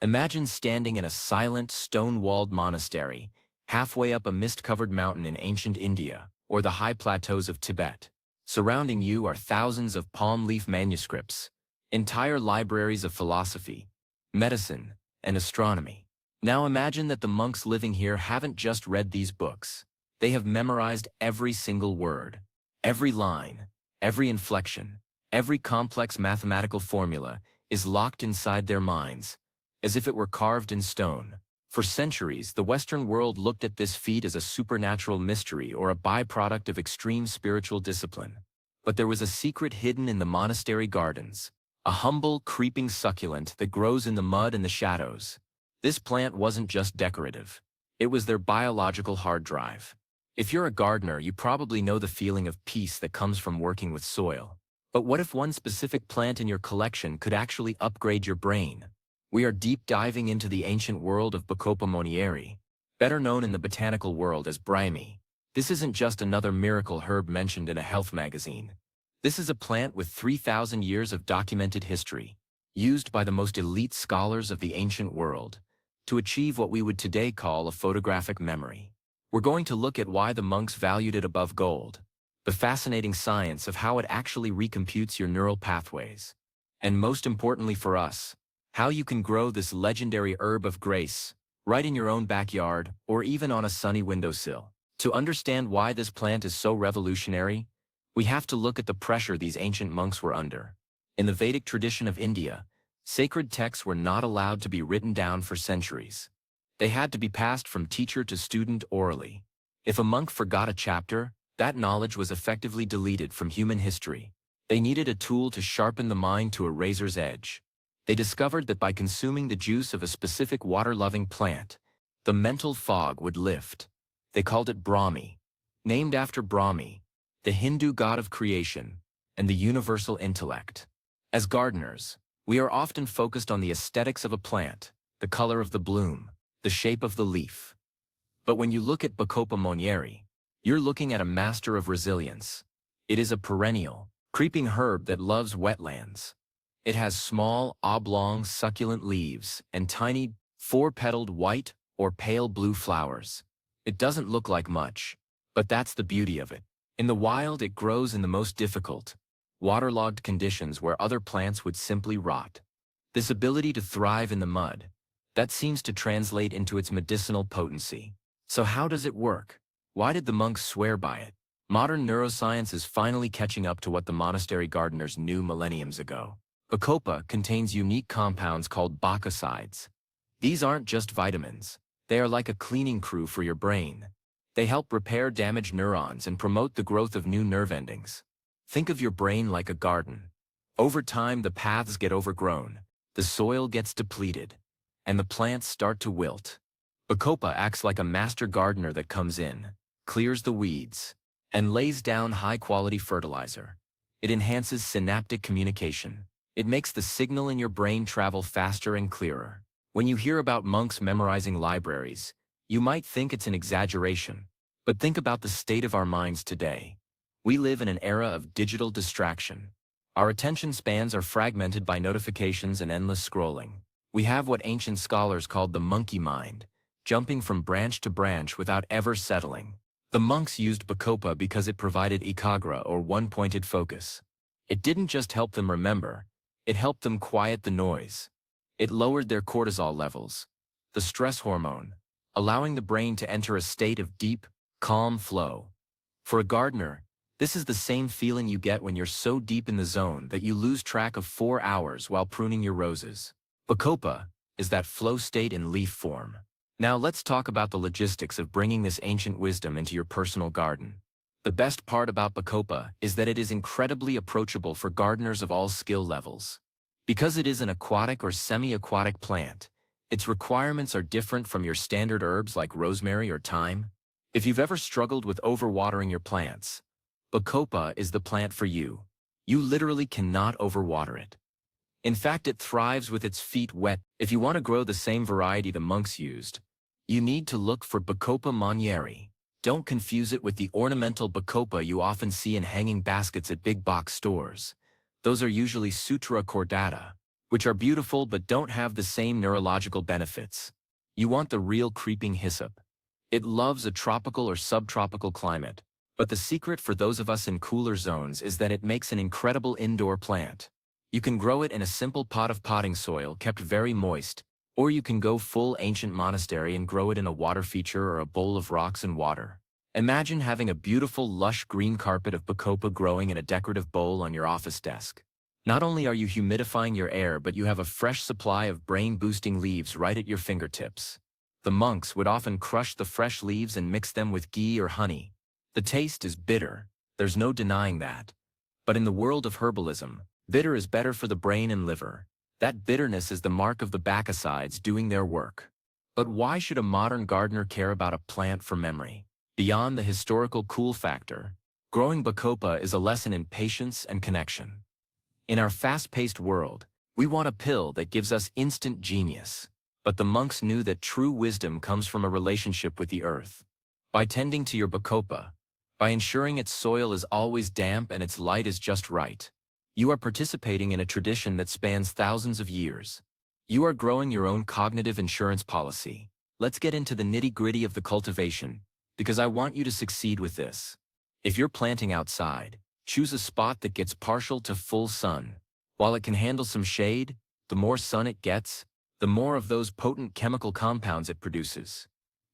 Imagine standing in a silent, stone-walled monastery, halfway up a mist-covered mountain in ancient India, or the high plateaus of Tibet. Surrounding you are thousands of palm leaf manuscripts, entire libraries of philosophy, medicine, and astronomy. Now imagine that the monks living here haven't just read these books. They have memorized every single word, every line, every inflection, every complex mathematical formula is locked inside their minds, as if it were carved in stone. For centuries, the Western world looked at this feat as a supernatural mystery or a byproduct of extreme spiritual discipline. But there was a secret hidden in the monastery gardens, a humble, creeping succulent that grows in the mud and the shadows. This plant wasn't just decorative. It was their biological hard drive. If you're a gardener, you probably know the feeling of peace that comes from working with soil. But what if one specific plant in your collection could actually upgrade your brain? We are deep diving into the ancient world of Bacopa monnieri, better known in the botanical world as brahmi. This isn't just another miracle herb mentioned in a health magazine. This is a plant with 3,000 years of documented history, used by the most elite scholars of the ancient world to achieve what we would today call a photographic memory. We're going to look at why the monks valued it above gold, the fascinating science of how it actually recomputes your neural pathways, and most importantly for us, how you can grow this legendary herb of grace right in your own backyard or even on a sunny windowsill. To understand why this plant is so revolutionary, we have to look at the pressure these ancient monks were under. In the Vedic tradition of India, sacred texts were not allowed to be written down for centuries. They had to be passed from teacher to student orally. If a monk forgot a chapter, that knowledge was effectively deleted from human history. They needed a tool to sharpen the mind to a razor's edge. They discovered that by consuming the juice of a specific water-loving plant, the mental fog would lift. They called it Brahmi, named after Brahmi, the Hindu god of creation and the universal intellect. As gardeners, we are often focused on the aesthetics of a plant, the color of the bloom, the shape of the leaf. But when you look at Bacopa monnieri, you're looking at a master of resilience. It is a perennial, creeping herb that loves wetlands. It has small, oblong, succulent leaves and tiny, four-petaled white or pale blue flowers. It doesn't look like much, but that's the beauty of it. In the wild, it grows in the most difficult, waterlogged conditions where other plants would simply rot. This ability to thrive in the mud, that seems to translate into its medicinal potency. So how does it work? Why did the monks swear by it? Modern neuroscience is finally catching up to what the monastery gardeners knew millenniums ago. Bacopa contains unique compounds called bacosides. These aren't just vitamins. They are like a cleaning crew for your brain. They help repair damaged neurons and promote the growth of new nerve endings. Think of your brain like a garden. Over time, the paths get overgrown, the soil gets depleted, and the plants start to wilt. Bacopa acts like a master gardener that comes in, clears the weeds, and lays down high-quality fertilizer. It enhances synaptic communication. It makes the signal in your brain travel faster and clearer. When you hear about monks memorizing libraries, you might think it's an exaggeration. But think about the state of our minds today. We live in an era of digital distraction. Our attention spans are fragmented by notifications and endless scrolling. We have what ancient scholars called the monkey mind, jumping from branch to branch without ever settling. The monks used Bacopa because it provided ekagra or one-pointed focus. It didn't just help them remember, it helped them quiet the noise. It lowered their cortisol levels, the stress hormone, allowing the brain to enter a state of deep, calm flow. For a gardener, this is the same feeling you get when you're so deep in the zone that you lose track of 4 hours while pruning your roses. Bacopa is that flow state in leaf form. Now let's talk about the logistics of bringing this ancient wisdom into your personal garden. The best part about Bacopa is that it is incredibly approachable for gardeners of all skill levels. Because it is an aquatic or semi-aquatic plant, its requirements are different from your standard herbs like rosemary or thyme. If you've ever struggled with overwatering your plants, Bacopa is the plant for you. You literally cannot overwater it. In fact, it thrives with its feet wet. If you want to grow the same variety the monks used, you need to look for Bacopa monnieri. Don't confuse it with the ornamental Bacopa you often see in hanging baskets at big box stores. Those are usually Sutura cordata. which are beautiful but don't have the same neurological benefits. You want the real creeping hyssop. It loves a tropical or subtropical climate, but the secret for those of us in cooler zones is that it makes an incredible indoor plant. You can grow it in a simple pot of potting soil kept very moist, or you can go full ancient monastery and grow it in a water feature or a bowl of rocks and water. Imagine having a beautiful lush green carpet of bacopa growing in a decorative bowl on your office desk. Not only are you humidifying your air, but you have a fresh supply of brain-boosting leaves right at your fingertips. The monks would often crush the fresh leaves and mix them with ghee or honey. The taste is bitter, there's no denying that. But in the world of herbalism, bitter is better for the brain and liver. That bitterness is the mark of the bacicides doing their work. But why should a modern gardener care about a plant for memory? Beyond the historical cool factor, growing bacopa is a lesson in patience and connection. In our fast-paced world, we want a pill that gives us instant genius. But the monks knew that true wisdom comes from a relationship with the earth. By tending to your bacopa, by ensuring its soil is always damp and its light is just right, you are participating in a tradition that spans thousands of years. You are growing your own cognitive insurance policy. Let's get into the nitty-gritty of the cultivation, because I want you to succeed with this. If you're planting outside, choose a spot that gets partial to full sun. While it can handle some shade, the more sun it gets, the more of those potent chemical compounds it produces.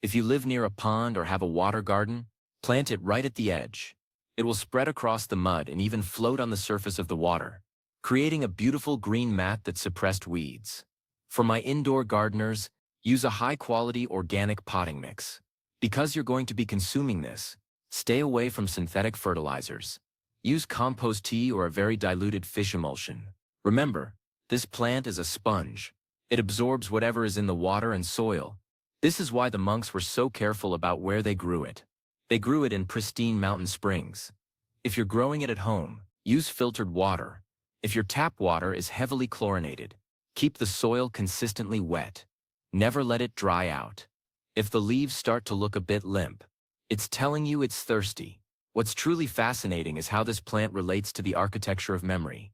If you live near a pond or have a water garden, plant it right at the edge. It will spread across the mud and even float on the surface of the water, creating a beautiful green mat that suppressed weeds. For my indoor gardeners, use a high-quality organic potting mix. Because you're going to be consuming this, stay away from synthetic fertilizers. Use compost tea or a very diluted fish emulsion. Remember, this plant is a sponge. It absorbs whatever is in the water and soil. This is why the monks were so careful about where they grew it. They grew it in pristine mountain springs. If you're growing it at home, use filtered water. If your tap water is heavily chlorinated, keep the soil consistently wet. Never let it dry out. If the leaves start to look a bit limp, it's telling you it's thirsty. What's truly fascinating is how this plant relates to the architecture of memory.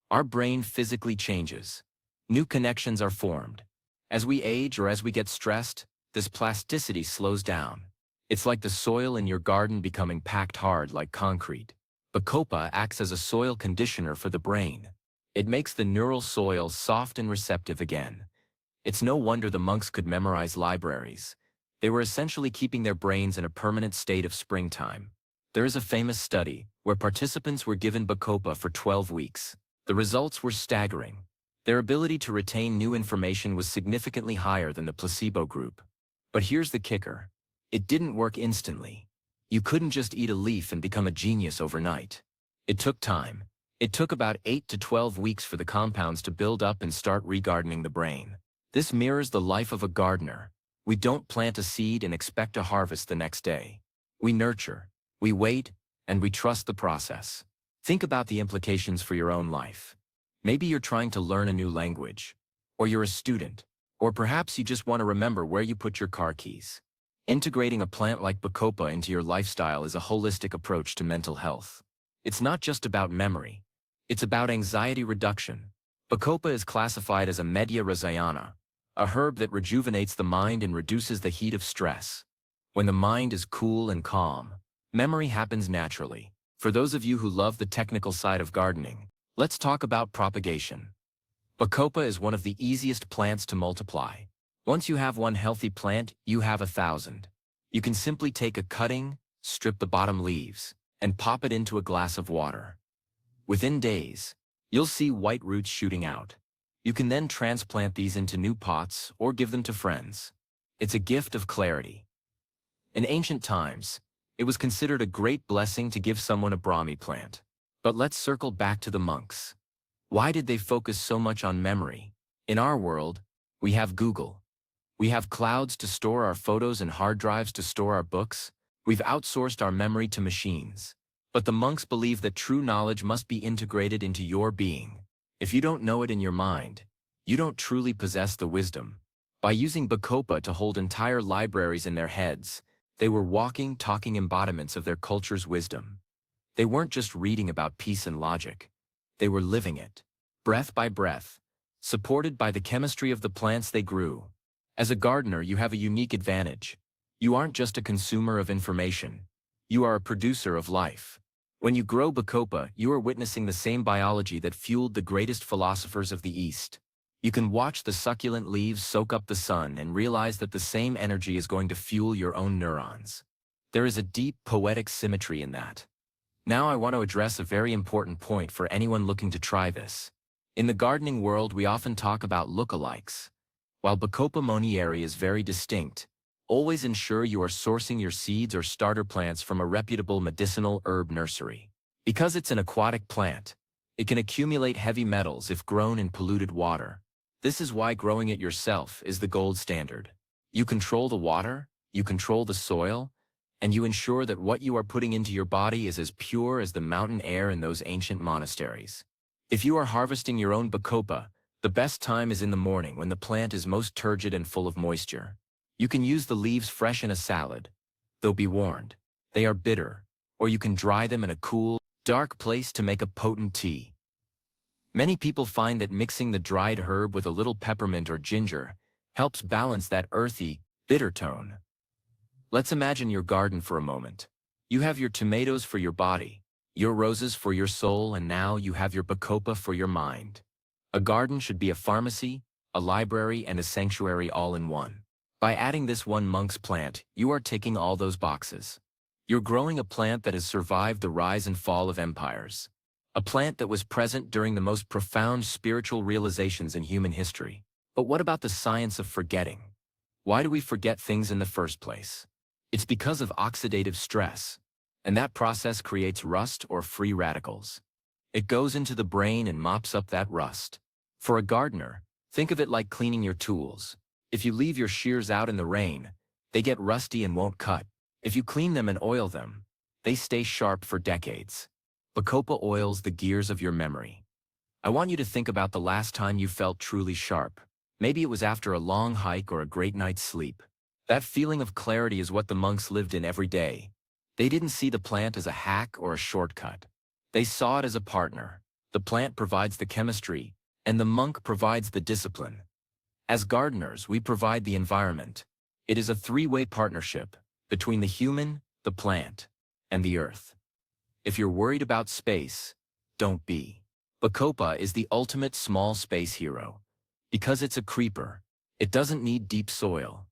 Our brain physically changes. New connections are formed. As we age or as we get stressed, this plasticity slows down. It's like the soil in your garden becoming packed hard like concrete. Bacopa acts as a soil conditioner for the brain. It makes the neural soil soft and receptive again. It's no wonder the monks could memorize libraries. They were essentially keeping their brains in a permanent state of springtime. There is a famous study where participants were given bacopa for 12 weeks. The results were staggering. Their ability to retain new information was significantly higher than the placebo group. But here's the kicker. It didn't work instantly. You couldn't just eat a leaf and become a genius overnight. It took time. It took about 8 to 12 weeks for the compounds to build up and start regardening the brain. This mirrors the life of a gardener. We don't plant a seed and expect a harvest the next day. We nurture, we wait, and we trust the process. Think about the implications for your own life. Maybe you're trying to learn a new language, or you're a student, or perhaps you just want to remember where you put your car keys. Integrating a plant like bacopa into your lifestyle is a holistic approach to mental health. It's not just about memory. It's about anxiety reduction. Bacopa is classified as a media rasayana, a herb that rejuvenates the mind and reduces the heat of stress. When the mind is cool and calm, memory happens naturally. For those of you who love the technical side of gardening, let's talk about propagation. Bacopa is one of the easiest plants to multiply. Once you have one healthy plant, you have 1,000. You can simply take a cutting, strip the bottom leaves, and pop it into a glass of water. Within days, you'll see white roots shooting out. You can then transplant these into new pots or give them to friends. It's a gift of clarity. In ancient times, it was considered a great blessing to give someone a Brahmi plant. But let's circle back to the monks. Why did they focus so much on memory? In our world, we have Google. We have clouds to store our photos and hard drives to store our books. We've outsourced our memory to machines. But the monks believe that true knowledge must be integrated into your being. If you don't know it in your mind, you don't truly possess the wisdom. By using bacopa to hold entire libraries in their heads, they were walking, talking embodiments of their culture's wisdom. They weren't just reading about peace and logic. They were living it, breath by breath, supported by the chemistry of the plants they grew. As a gardener, you have a unique advantage. You aren't just a consumer of information. You are a producer of life. When you grow bacopa, you are witnessing the same biology that fueled the greatest philosophers of the East. You can watch the succulent leaves soak up the sun and realize that the same energy is going to fuel your own neurons. There is a deep poetic symmetry in that. Now I want to address a very important point for anyone looking to try this. In the gardening world, we often talk about lookalikes. While Bacopa monnieri is very distinct, always ensure you are sourcing your seeds or starter plants from a reputable medicinal herb nursery. Because it's an aquatic plant, it can accumulate heavy metals if grown in polluted water. This is why growing it yourself is the gold standard. You control the water, you control the soil, and you ensure that what you are putting into your body is as pure as the mountain air in those ancient monasteries. If you are harvesting your own bacopa, the best time is in the morning when the plant is most turgid and full of moisture. You can use the leaves fresh in a salad, though be warned, they are bitter, or you can dry them in a cool, dark place to make a potent tea. Many people find that mixing the dried herb with a little peppermint or ginger helps balance that earthy, bitter tone. Let's imagine your garden for a moment. You have your tomatoes for your body, your roses for your soul, and now you have your bacopa for your mind. A garden should be a pharmacy, a library, and a sanctuary all in one. By adding this one monk's plant, you are ticking all those boxes. You're growing a plant that has survived the rise and fall of empires. A plant that was present during the most profound spiritual realizations in human history. But what about the science of forgetting? Why do we forget things in the first place? It's because of oxidative stress, and that process creates rust or free radicals. It goes into the brain and mops up that rust. For a gardener, think of it like cleaning your tools. If you leave your shears out in the rain, they get rusty and won't cut. If you clean them and oil them, they stay sharp for decades. Bacopa oils the gears of your memory. I want you to think about the last time you felt truly sharp. Maybe it was after a long hike or a great night's sleep. That feeling of clarity is what the monks lived in every day. They didn't see the plant as a hack or a shortcut. They saw it as a partner. The plant provides the chemistry, and the monk provides the discipline. As gardeners, we provide the environment. It is a three-way partnership between the human, the plant, and the earth. If you're worried about space, don't be. Bacopa is the ultimate small space hero. Because it's a creeper, it doesn't need deep soil.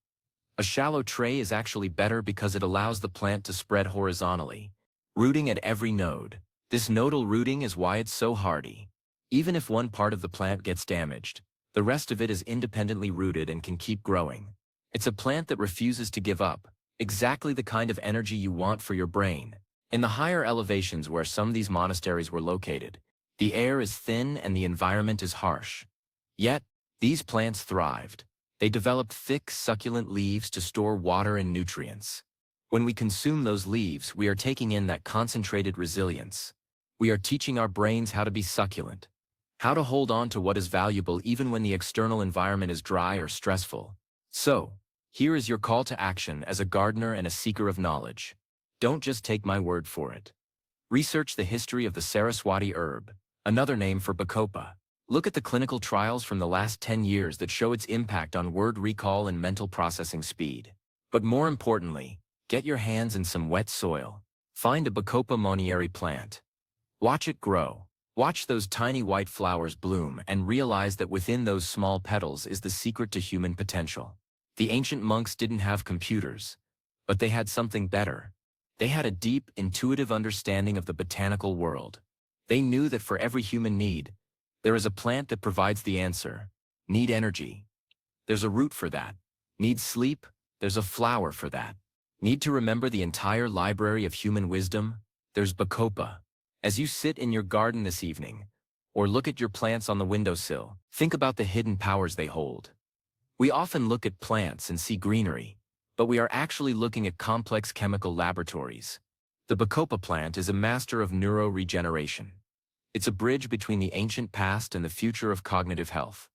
A shallow tray is actually better because it allows the plant to spread horizontally, rooting at every node. This nodal rooting is why it's so hardy. Even if one part of the plant gets damaged, the rest of it is independently rooted and can keep growing. It's a plant that refuses to give up, exactly the kind of energy you want for your brain. In the higher elevations where some of these monasteries were located, the air is thin and the environment is harsh. Yet, these plants thrived. They developed thick, succulent leaves to store water and nutrients. When we consume those leaves, we are taking in that concentrated resilience. We are teaching our brains how to be succulent, how to hold on to what is valuable even when the external environment is dry or stressful. So, here is your call to action as a gardener and a seeker of knowledge. Don't just take my word for it. Research the history of the Saraswati herb, another name for bacopa. Look at the clinical trials from the last 10 years that show its impact on word recall and mental processing speed. But more importantly, get your hands in some wet soil. Find a Bacopa monnieri plant. Watch it grow. Watch those tiny white flowers bloom and realize that within those small petals is the secret to human potential. The ancient monks didn't have computers, but they had something better. They had a deep, intuitive understanding of the botanical world. They knew that for every human need, there is a plant that provides the answer. Need energy? There's a root for that. Need sleep? There's a flower for that. Need to remember the entire library of human wisdom? There's Bacopa. As you sit in your garden this evening, or look at your plants on the windowsill, think about the hidden powers they hold. We often look at plants and see greenery, but we are actually looking at complex chemical laboratories. The Bacopa plant is a master of neuroregeneration. It's a bridge between the ancient past and the future of cognitive health.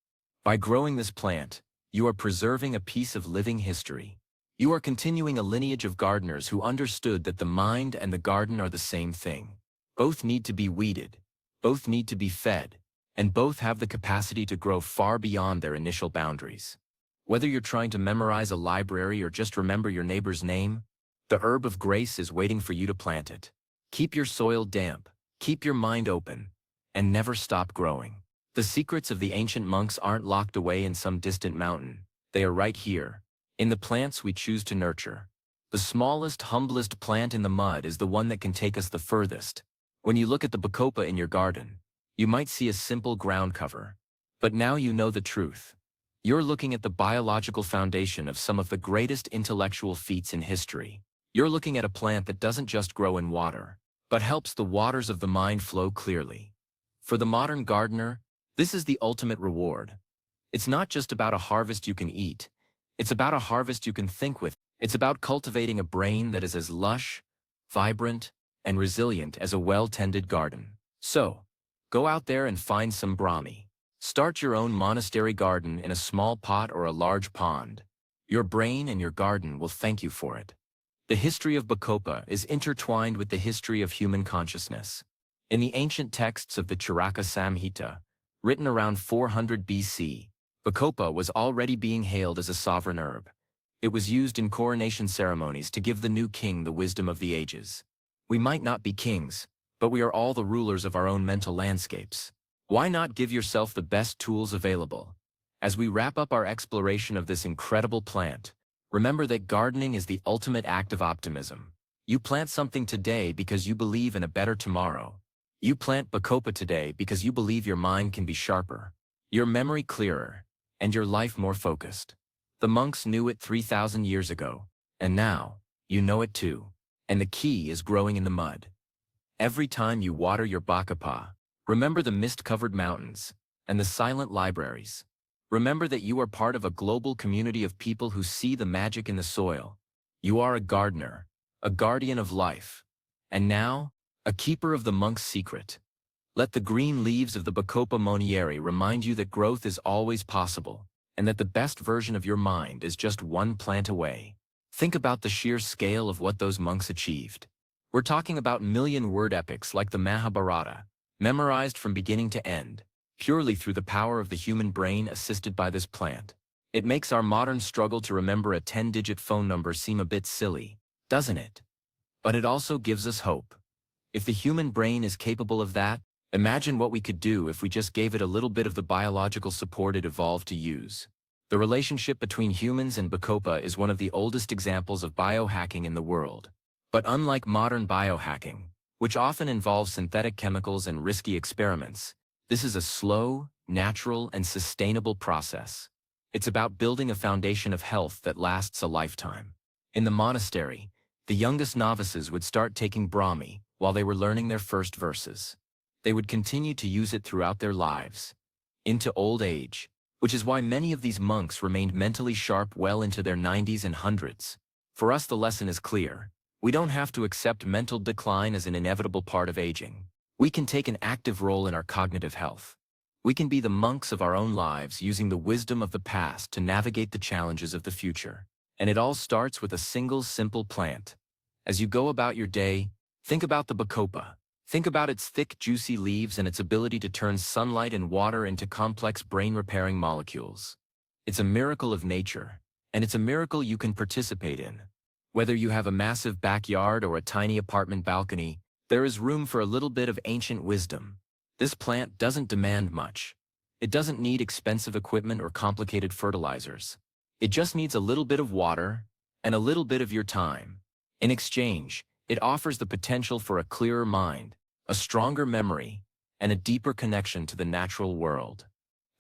By growing this plant, you are preserving a piece of living history. You are continuing a lineage of gardeners who understood that the mind and the garden are the same thing. Both need to be weeded. Both need to be fed. and both have the capacity to grow far beyond their initial boundaries. Whether you're trying to memorize a library or just remember your neighbor's name, the herb of grace is waiting for you to plant it. Keep your soil damp, keep your mind open, and never stop growing. The secrets of the ancient monks aren't locked away in some distant mountain. They are right here, in the plants we choose to nurture. The smallest, humblest plant in the mud is the one that can take us the furthest. When you look at the bacopa in your garden, you might see a simple ground cover. But now you know the truth. You're looking at the biological foundation of some of the greatest intellectual feats in history. You're looking at a plant that doesn't just grow in water, but helps the waters of the mind flow clearly. For the modern gardener, this is the ultimate reward. It's not just about a harvest you can eat. It's about a harvest you can think with. It's about cultivating a brain that is as lush, vibrant, and resilient as a well-tended garden. So, go out there and find some Brahmi. Start your own monastery garden in a small pot or a large pond. Your brain and your garden will thank you for it. The history of bacopa is intertwined with the history of human consciousness. In the ancient texts of the Charaka Samhita, written around 400 BC, bacopa was already being hailed as a sovereign herb. It was used in coronation ceremonies to give the new king the wisdom of the ages. We might not be kings, but we are all the rulers of our own mental landscapes. Why not give yourself the best tools available? As we wrap up our exploration of this incredible plant, remember that gardening is the ultimate act of optimism. You plant something today because you believe in a better tomorrow. You plant bacopa today because you believe your mind can be sharper, your memory clearer, and your life more focused. The monks knew it 3,000 years ago, and now, you know it too. And the key is growing in the mud. Every time you water your bacopa, remember the mist-covered mountains and the silent libraries. Remember that you are part of a global community of people who see the magic in the soil. You are a gardener, a guardian of life, and now, a keeper of the monk's secret. Let the green leaves of the bacopa monnieri remind you that growth is always possible, and that the best version of your mind is just one plant away. Think about the sheer scale of what those monks achieved. We're talking about million-word epics like the Mahabharata, memorized from beginning to end, purely through the power of the human brain assisted by this plant. It makes our modern struggle to remember a 10-digit phone number seem a bit silly, doesn't it? But it also gives us hope. If the human brain is capable of that, imagine what we could do if we just gave it a little bit of the biological support it evolved to use. The relationship between humans and bacopa is one of the oldest examples of biohacking in the world. But unlike modern biohacking, which often involves synthetic chemicals and risky experiments, this is a slow, natural, and sustainable process. It's about building a foundation of health that lasts a lifetime. In the monastery, the youngest novices would start taking Brahmi while they were learning their first verses. They would continue to use it throughout their lives, into old age, which is why many of these monks remained mentally sharp well into their 90s and 100s. For us, the lesson is clear. We don't have to accept mental decline as an inevitable part of aging. We can take an active role in our cognitive health. We can be the monks of our own lives using the wisdom of the past to navigate the challenges of the future. And it all starts with a single simple plant. As you go about your day, think about the bacopa. Think about its thick, juicy leaves and its ability to turn sunlight and water into complex brain-repairing molecules. It's a miracle of nature, and it's a miracle you can participate in. Whether you have a massive backyard or a tiny apartment balcony, there is room for a little bit of ancient wisdom. This plant doesn't demand much. It doesn't need expensive equipment or complicated fertilizers. It just needs a little bit of water and a little bit of your time. In exchange, it offers the potential for a clearer mind, a stronger memory, and a deeper connection to the natural world.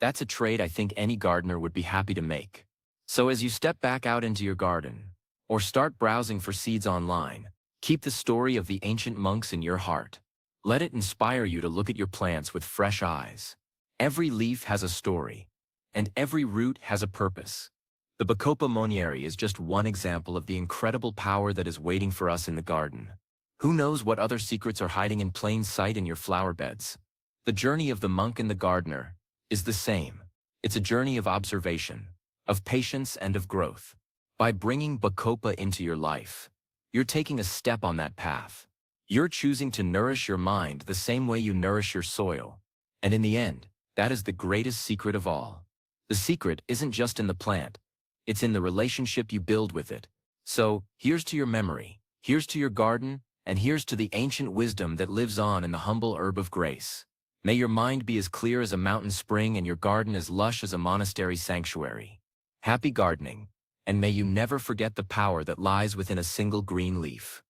That's a trade I think any gardener would be happy to make. So as you step back out into your garden, or start browsing for seeds online, keep the story of the ancient monks in your heart. Let it inspire you to look at your plants with fresh eyes. Every leaf has a story, and every root has a purpose. The bacopa monnieri is just one example of the incredible power that is waiting for us in the garden. Who knows what other secrets are hiding in plain sight in your flower beds? The journey of the monk and the gardener is the same. It's a journey of observation, of patience, and of growth. By bringing bacopa into your life, you're taking a step on that path. You're choosing to nourish your mind the same way you nourish your soil. And in the end, That is the greatest secret of all. The secret isn't just in the plant. It's in the relationship you build with it. So, here's to your memory, here's to your garden, and here's to the ancient wisdom that lives on in the humble herb of grace. May your mind be as clear as a mountain spring and your garden as lush as a monastery sanctuary. Happy gardening, and may you never forget the power that lies within a single green leaf.